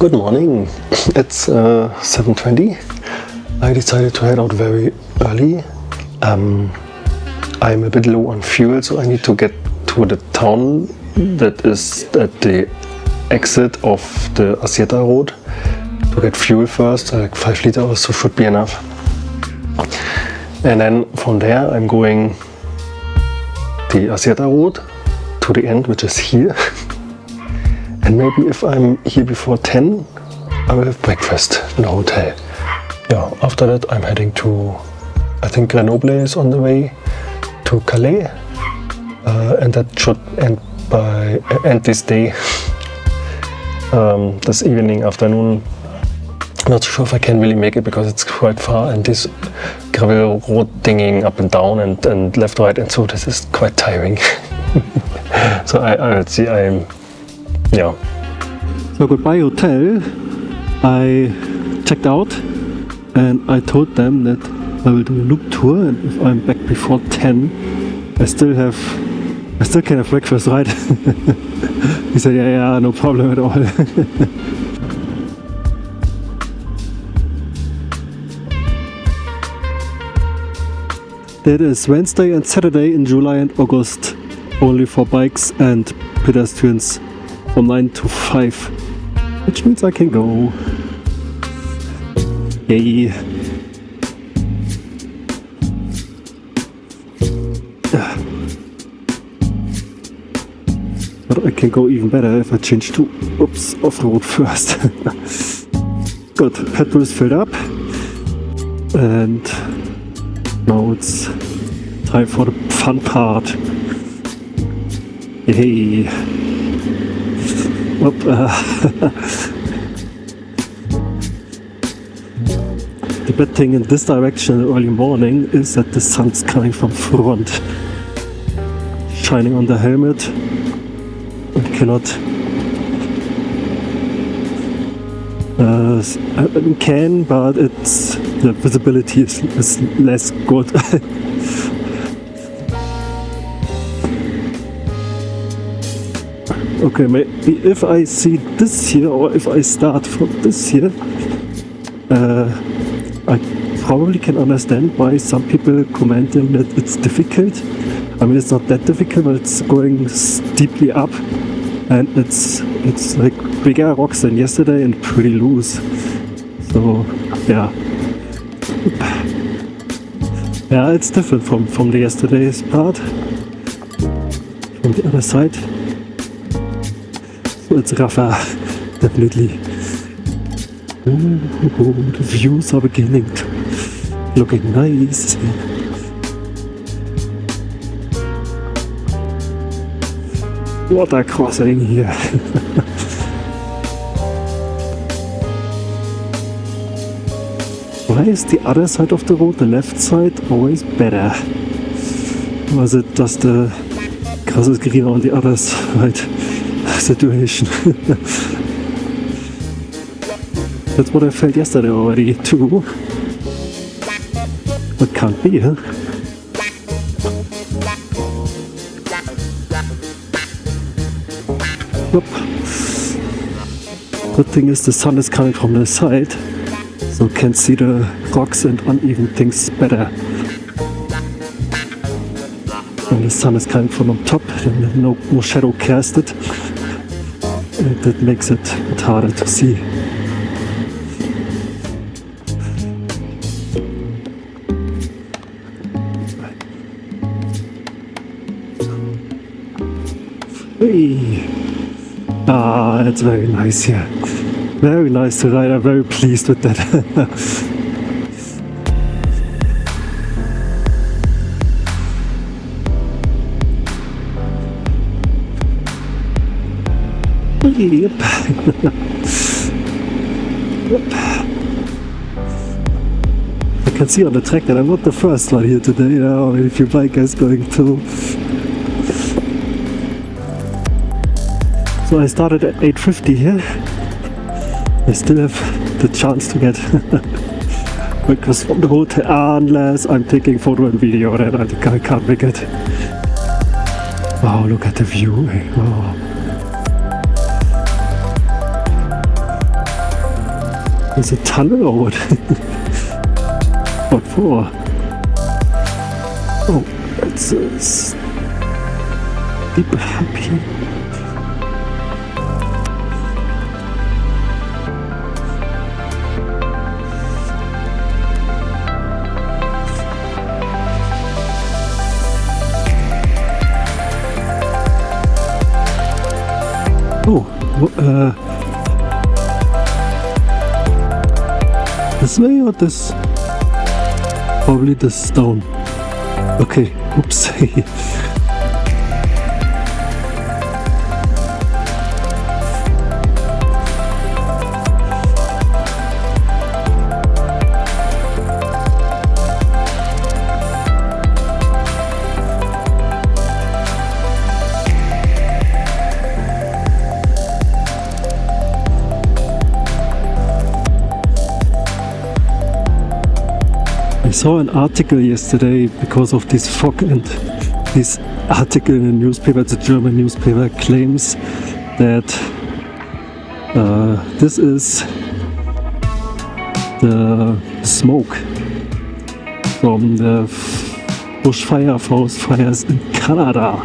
Good morning. It's 7:20. I decided to head out very early. I'm a bit low on fuel, so I need to get to the town that is at the exit of the Assietta road to get fuel first. Like 5 liters or so should be enough. And then from there I'm going the Assietta road to the end, which is here. And maybe if I'm here before 10, I will have breakfast in the hotel. Yeah, after that I'm heading to, I think Grenoble is on the way, to Calais. And that should end this day, this evening, afternoon. Not sure if I can really make it because it's quite far and this gravel road dinging up and down and left, right, and so this is quite tiring. So I will see. Yeah. So goodbye hotel. I checked out and I told them that I will do a loop tour, and if I'm back before 10, I still can have breakfast, right? He said, yeah, no problem at all. That is Wednesday and Saturday in July and August, only for bikes and pedestrians from 9 to 5, which means I can go. Yay! But I can go even better if I change to off-road first. Good, petrol is filled up and now it's time for the fun part. Yay! The bad thing in this direction in the early morning is that the sun's coming from front, shining on the helmet. I cannot but the visibility is less good. Okay, maybe if I see this here, or if I start from this here, I probably can understand why some people commenting that it's difficult. I mean, it's not that difficult, but it's going steeply up, and it's like bigger rocks than yesterday and pretty loose. So yeah, it's different from the yesterday's part, from the other side. It's rougher, definitely. The views are beginning to looking nice. Water crossing here. Why is the other side of the road, the left side, always better? Was it just the grass is greener on the other side? Situation. That's what I felt yesterday already too. But can't be, huh? Yep. Good thing is the sun is coming from the side, so can see the rocks and uneven things better. When the sun is coming from on top, then no shadow cast it. And that makes it a bit harder to see. Hey. It's very nice here. Very nice to ride. I'm very pleased with that. Yep. I can see on the track that I'm not the first one here today. You know, if your bike is going through. So I started at 8:50 here. I still have the chance to get breakfast from the hotel unless I'm taking photo and video, then I can't make it. Wow, look at the view. Wow. There's a tunnel or what? What for? Oh, it's deep happy. Oh, this way or this? Probably this down. Okay, oops. I saw an article yesterday because of this fog, and this article in the newspaper, it's a German newspaper, claims that this is the smoke from the bushfire, forest fires in Canada.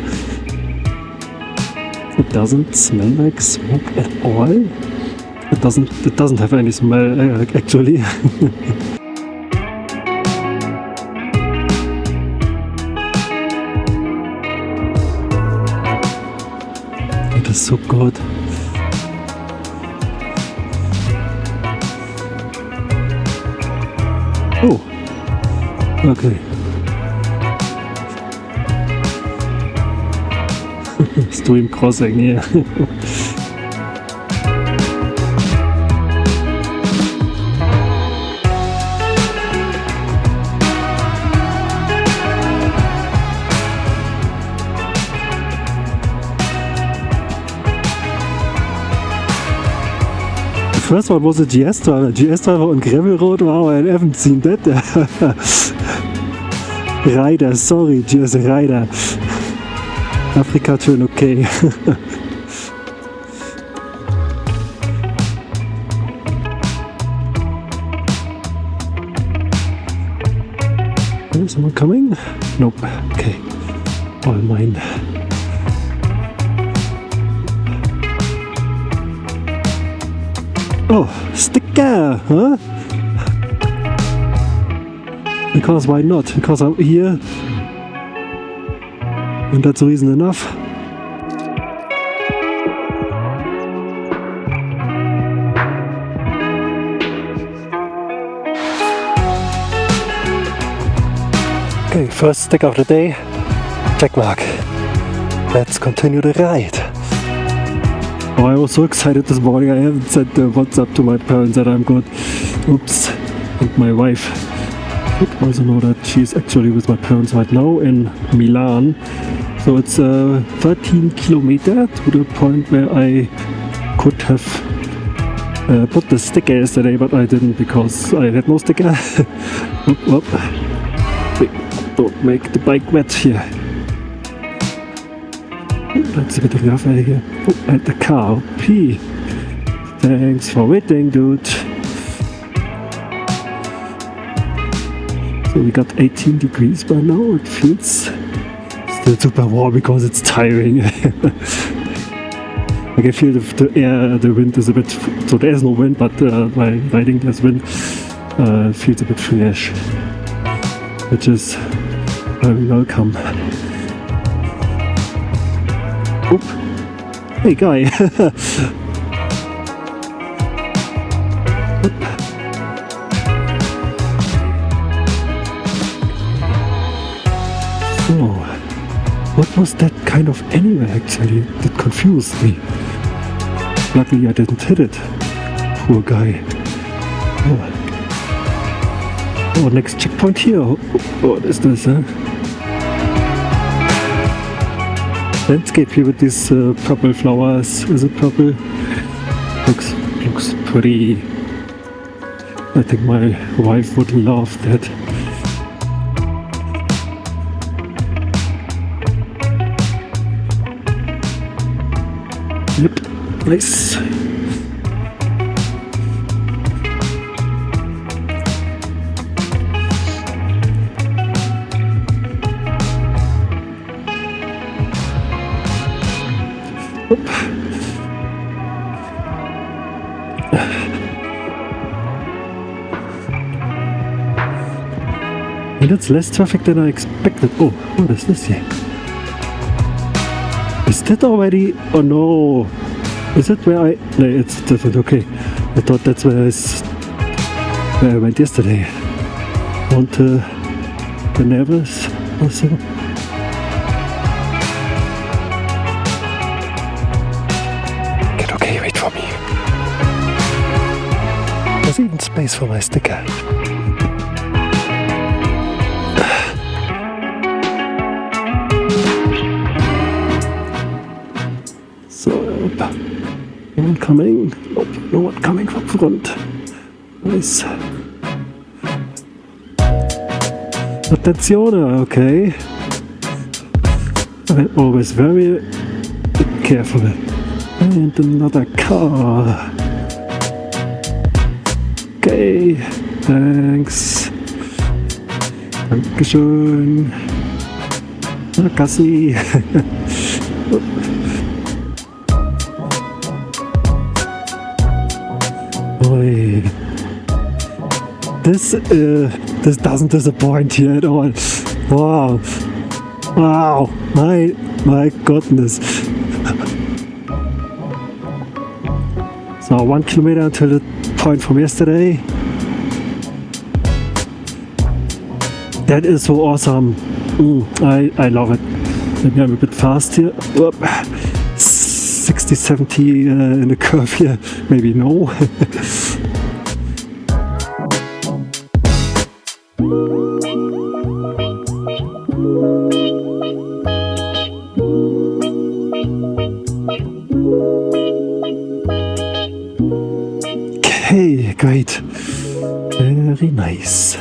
It doesn't smell like smoke at all. It doesn't have any smell actually. It is so good. Oh, okay. Stream crossing here. The first one was a GS driver. GS driver on gravel road. Wow, I haven't seen that. Rider, sorry, GS Rider. Afrika turn okay. Is someone coming? Nope. Okay. All mine. Oh, sticker, huh? Because why not? Because I'm here. And that's reason enough. Okay, first stick of the day. Check mark. Let's continue the ride. Oh, I was so excited this morning. I haven't sent the WhatsApp to my parents that I'm good. Oops. And my wife should also know that she's actually with my parents right now in Milan. So it's 13 kilometers to the point where I could have put the sticker yesterday, but I didn't because I had no sticker. Whoop, whoop. Don't make the bike wet here. That's a bit rough here. Oh, and the car. P. Thanks for waiting, dude. So we got 18 degrees by now. It feels still super warm because it's tiring. I can feel the air, the wind is a bit, so there's no wind, but by riding there's wind, feels a bit fresh, which is very welcome. Oop. Hey guy. So, what was that kind of animal actually? That confused me. Luckily I didn't hit it. Poor guy. Oh, next checkpoint here. What is this, huh? Landscape here with these purple flowers. Is it purple? Looks pretty. I think my wife would love that. Yep, nice. And it's less traffic than I expected. Oh, what is this here? Is that already? Oh no! Is it where I? No, it's different. Okay, I thought that's where I went yesterday. On to the Neves or so. Okay, wait for me. There's even space for my sticker. Anyone coming? Nope, no one coming from front. Nice. Attenzione, okay. I'm always very careful. And another car. Okay, thanks. Dankeschön. Gassi. Boy, this doesn't disappoint here at all. Wow, wow, my goodness. So 1 kilometer until the point from yesterday. That is so awesome. I love it. Maybe I'm a bit fast here. 60, 70 in the curve here. Maybe no. Okay, great. Very nice.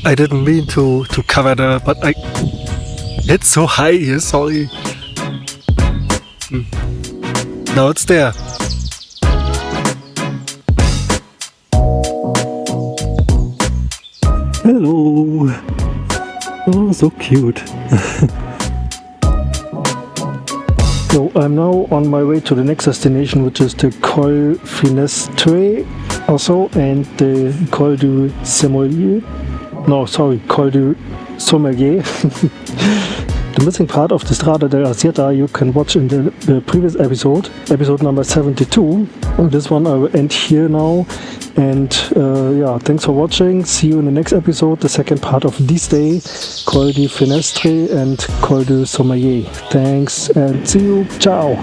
I didn't mean to cover the, but it's so high here, sorry. Now it's there. Hello. Oh, so cute. So I'm now on my way to the next destination, which is the Colle Fenestrelle also, and the Colle du Sommelier. No, sorry, Colle du Sommelier. The missing part of the Strada dell'Assietta you can watch in the previous episode number 72. And this one I will end here now. And yeah, thanks for watching. See you in the next episode, the second part of this day, Colle du Fenestrelle and Colle du Sommelier. Thanks and see you. Ciao.